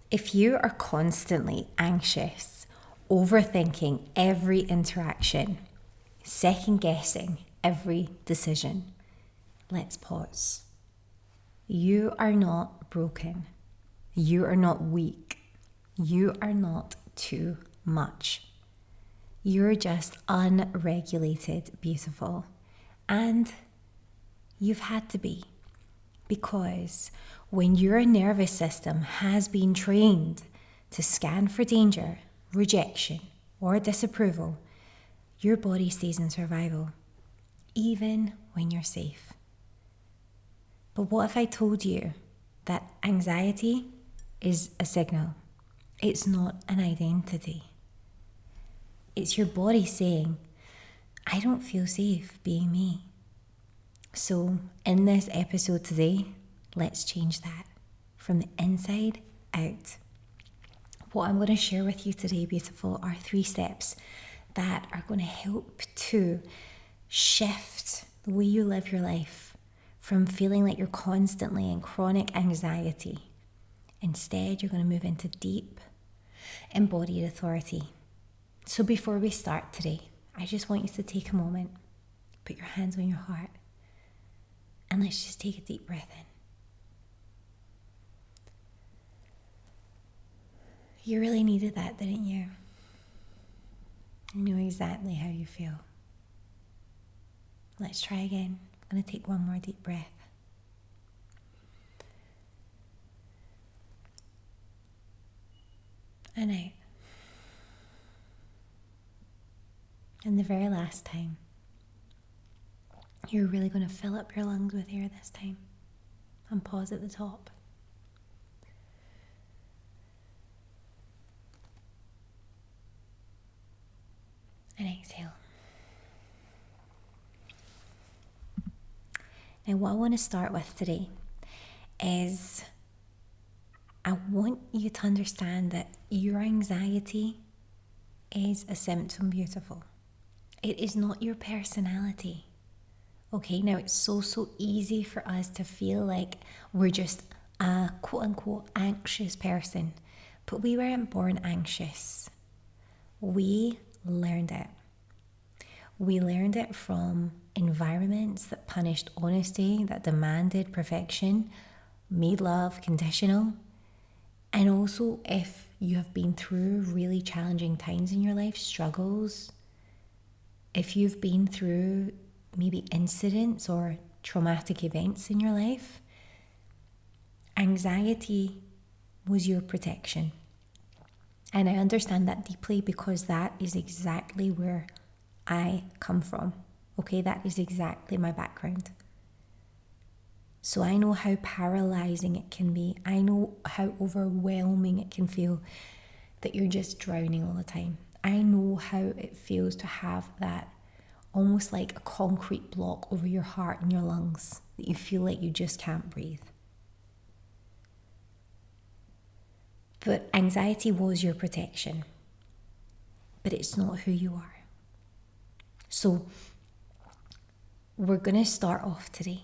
If you are constantly anxious, overthinking every interaction, second guessing every decision, let's pause. You are not broken. You are not weak. You are not too much. You're just unregulated beautiful. And you've had to be. Because when your nervous system has been trained to scan for danger, rejection, or disapproval, your body stays in survival, even when you're safe. But what if I told you that anxiety is a signal? It's not an identity. It's your body saying, I don't feel safe being me. So in this episode today, let's change that from the inside out. What I'm going to share with you today, beautiful, are 3 steps that are going to help to shift the way you live your life from feeling like you're constantly in chronic anxiety. Instead, you're going to move into deep, embodied authority. So before we start today, I just want you to take a moment, put your hands on your heart, and let's just take a deep breath in. You really needed that, didn't you? I know exactly how you feel. Let's try again. I'm going to take one more deep breath. And out. And the very last time. You're really going to fill up your lungs with air this time. And pause at the top. And exhale. Now what I want to start with today is I want you to understand that your anxiety is a symptom, beautiful. It is not your personality. Okay, now it's so easy for us to feel like we're just a quote-unquote anxious person, but we weren't born anxious. We learned it. We learned it from environments that punished honesty, that demanded perfection, made love conditional. And also, if you have been through really challenging times in your life, struggles, if you've been through maybe incidents or traumatic events in your life, anxiety was your protection. And I understand that deeply because that is exactly where I come from. Okay, that is exactly my background. So I know how paralyzing it can be. I know how overwhelming it can feel that you're just drowning all the time. I know how it feels to have that almost like a concrete block over your heart and your lungs, that you feel like you just can't breathe. But anxiety was your protection, but it's not who you are. So we're going to start off today.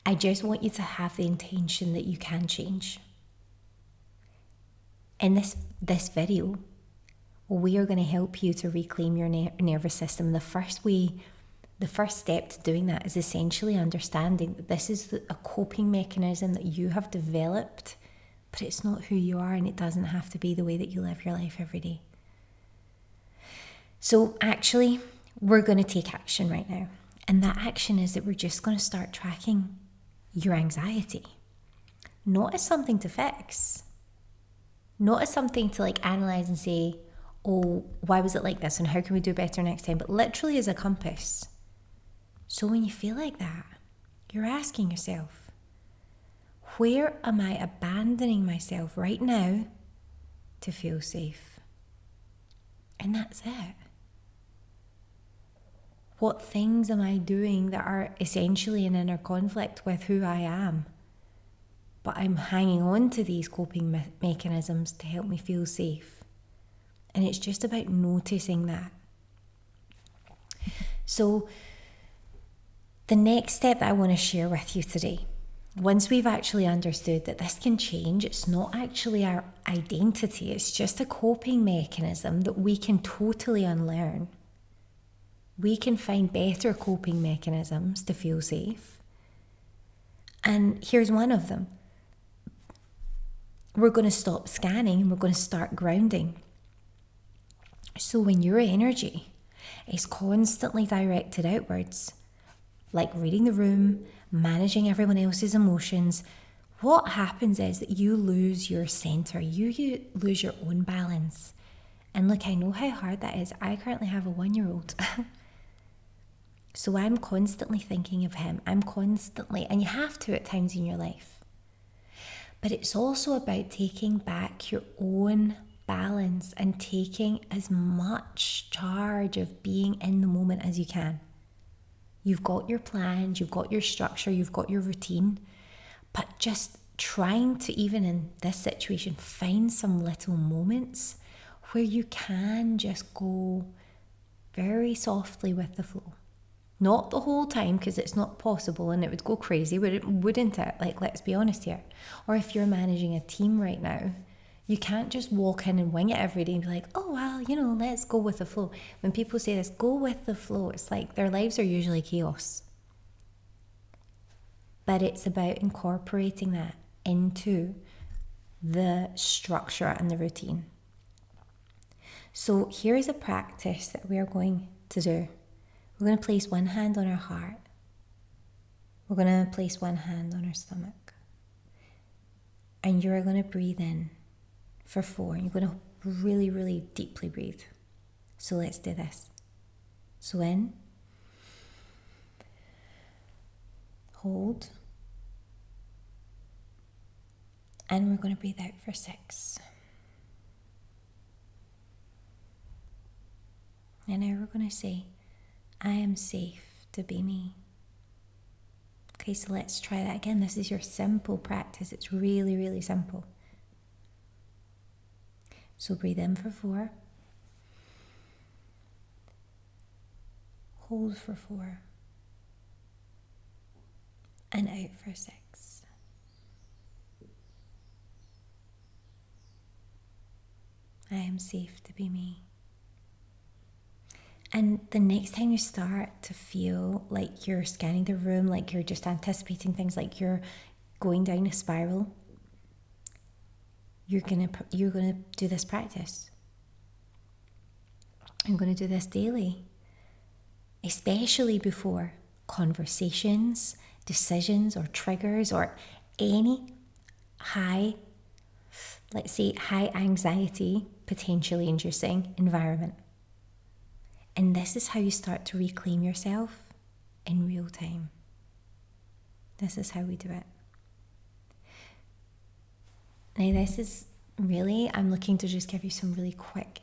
I just want you to have the intention that you can change. In this video, we are going to help you to reclaim your nervous system. The first step to doing that is essentially understanding that this is a coping mechanism that you have developed, but it's not who you are, and it doesn't have to be the way that you live your life every day. So actually, we're going to take action right now. And that action is that we're just going to start tracking your anxiety. Not as something to fix. Not as something to analyze and say, oh, why was it like this and how can we do better next time? But literally as a compass. So when you feel like that, you're asking yourself, where am I abandoning myself right now to feel safe? And that's it. What things am I doing that are essentially an inner conflict with who I am? But I'm hanging on to these coping mechanisms to help me feel safe. And it's just about noticing that. So the next step that I want to share with you today Once we've actually understood that this can change, it's not actually our identity, it's just a coping mechanism that we can totally unlearn. We can find better coping mechanisms to feel safe. And here's one of them. We're going to stop scanning and we're going to start grounding. So when your energy is constantly directed outwards, like reading the room, managing everyone else's emotions, what happens is that you lose your center. You lose your own balance. And look, I know how hard that is. I currently have a 1-year-old. So I'm constantly thinking of him. And you have to at times in your life. But it's also about taking back your own balance and taking as much charge of being in the moment as you can. You've got your plans, you've got your structure, you've got your routine, but just trying to, even in this situation, find some little moments where you can just go very softly with the flow. Not the whole time, because it's not possible and it would go crazy, wouldn't it? Like, let's be honest here. Or if you're managing a team right now, you can't just walk in and wing it every day and be like, oh, well, let's go with the flow. When people say this, go with the flow, it's like their lives are usually chaos. But it's about incorporating that into the structure and the routine. So here's a practice that we are going to do. We're going to place one hand on our heart. We're going to place one hand on our stomach. And you're going to breathe in for 4. You're going to really, really deeply breathe. So let's do this. So in, hold, and we're going to breathe out for 6. And now we're going to say, I am safe to be me. Okay, so let's try that again. This is your simple practice. It's really, really simple. So breathe in for 4. Hold for 4. And out for 6. I am safe to be me. And the next time you start to feel like you're scanning the room, like you're just anticipating things, like you're going down a spiral, you're gonna do this practice. I'm gonna do this daily, especially before conversations, decisions, or triggers, or any high anxiety, potentially inducing environment. And this is how you start to reclaim yourself in real time. This is how we do it. Now this is really, I'm looking to just give you some really quick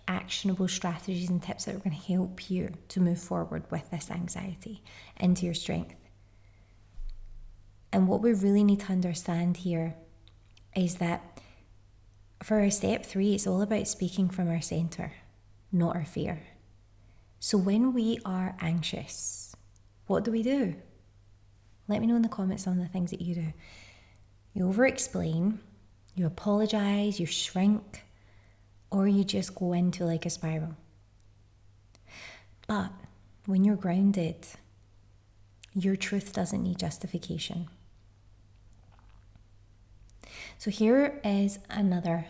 actionable strategies and tips that are going to help you to move forward with this anxiety into your strength. And what we really need to understand here is that for our step 3, it's all about speaking from our center, not our fear. So when we are anxious, what do we do? Let me know in the comments on the things that you do. You over-explain, you apologize, you shrink, or you just go into like a spiral. But when you're grounded, your truth doesn't need justification. So here is another,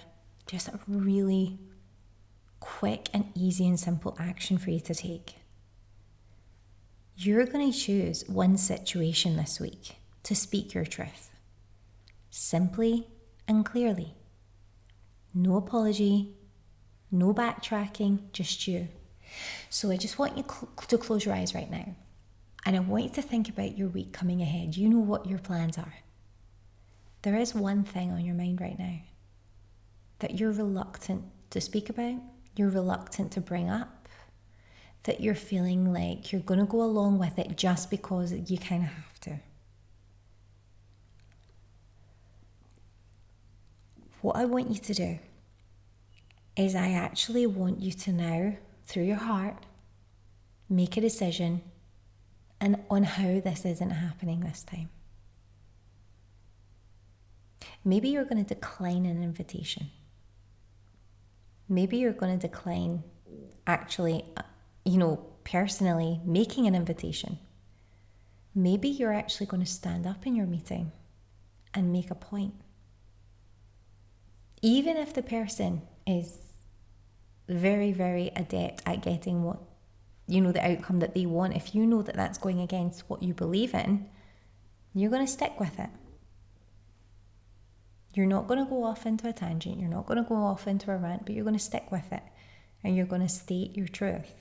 just a really quick and easy and simple action for you to take. You're going to choose one situation this week to speak your truth. Simply and clearly. No apology, no backtracking, just you. So I just want you to close your eyes right now. And I want you to think about your week coming ahead. You know what your plans are. There is one thing on your mind right now that you're reluctant to speak about, you're reluctant to bring up, that you're feeling like you're going to go along with it just because you kind of have to. What I want you to do is I actually want you to now, through your heart, make a decision and on how this isn't happening this time. Maybe you're going to decline an invitation. Maybe you're going to decline actually, personally making an invitation. Maybe you're actually going to stand up in your meeting and make a point. Even if the person is very, very adept at getting what, the outcome that they want, if you know that that's going against what you believe in, you're going to stick with it. You're not going to go off into a tangent. You're not going to go off into a rant, but you're going to stick with it. And you're going to state your truth.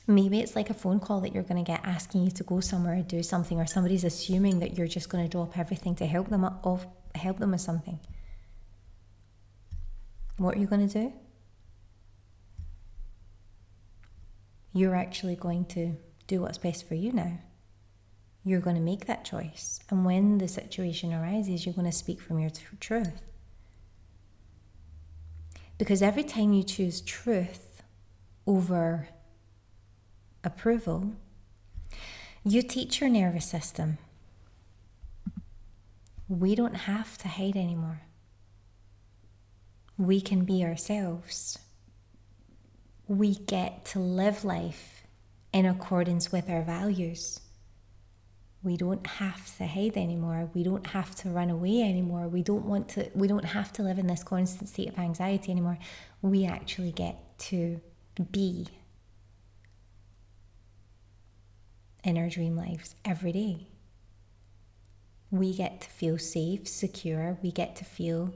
Maybe it's like a phone call that you're going to get asking you to go somewhere or do something, or somebody's assuming that you're just going to drop everything to help them with something. What are you going to do? You're actually going to do what's best for you now. You're going to make that choice. And when the situation arises, you're going to speak from your truth. Because every time you choose truth over approval, you teach your nervous system, we don't have to hide anymore. We can be ourselves. We get to live life in accordance with our values. We don't have to hide anymore. We don't have to run away anymore. We don't have to live in this constant state of anxiety anymore. We actually get to be in our dream lives every day. We get to feel safe, secure. We get to feel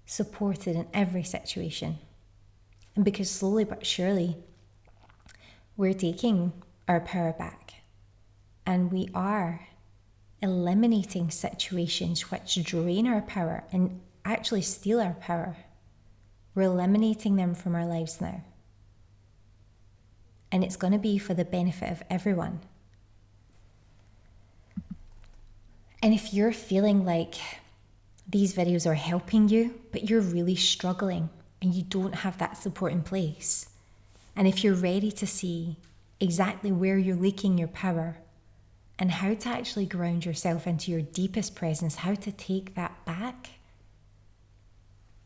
supported in every situation. And because slowly but surely, we're taking our power back. And we are eliminating situations which drain our power and actually steal our power. We're eliminating them from our lives now. And it's going to be for the benefit of everyone. And if you're feeling like these videos are helping you, but you're really struggling and you don't have that support in place, and if you're ready to see exactly where you're leaking your power, and how to actually ground yourself into your deepest presence, how to take that back.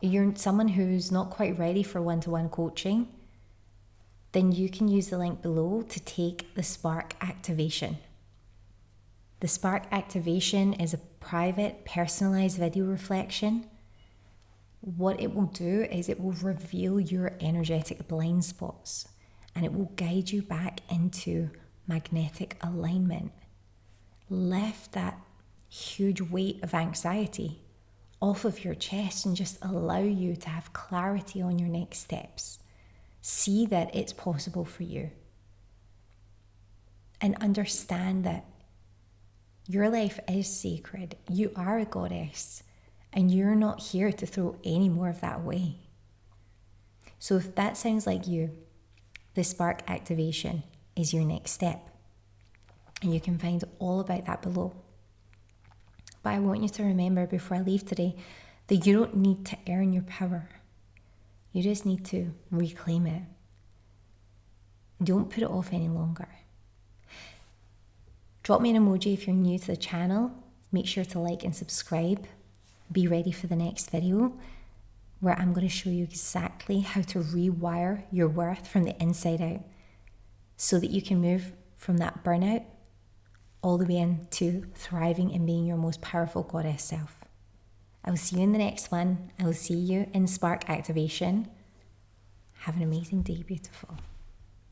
You're someone who's not quite ready for one-to-one coaching, then you can use the link below to take the Spark Activation. The Spark Activation is a private, personalized video reflection. What it will do is it will reveal your energetic blind spots, and it will guide you back into magnetic alignment. Lift that huge weight of anxiety off of your chest and just allow you to have clarity on your next steps. See that it's possible for you. And understand that your life is sacred. You are a goddess, and you're not here to throw any more of that away. So if that sounds like you, the Spark Activation is your next step. And you can find all about that below. But I want you to remember before I leave today that you don't need to earn your power. You just need to reclaim it. Don't put it off any longer. Drop me an emoji if you're new to the channel. Make sure to like and subscribe. Be ready for the next video where I'm going to show you exactly how to rewire your worth from the inside out so that you can move from that burnout all the way into thriving and being your most powerful goddess self. I will see you in the next one. I will see you in Spark Activation. Have an amazing day, beautiful.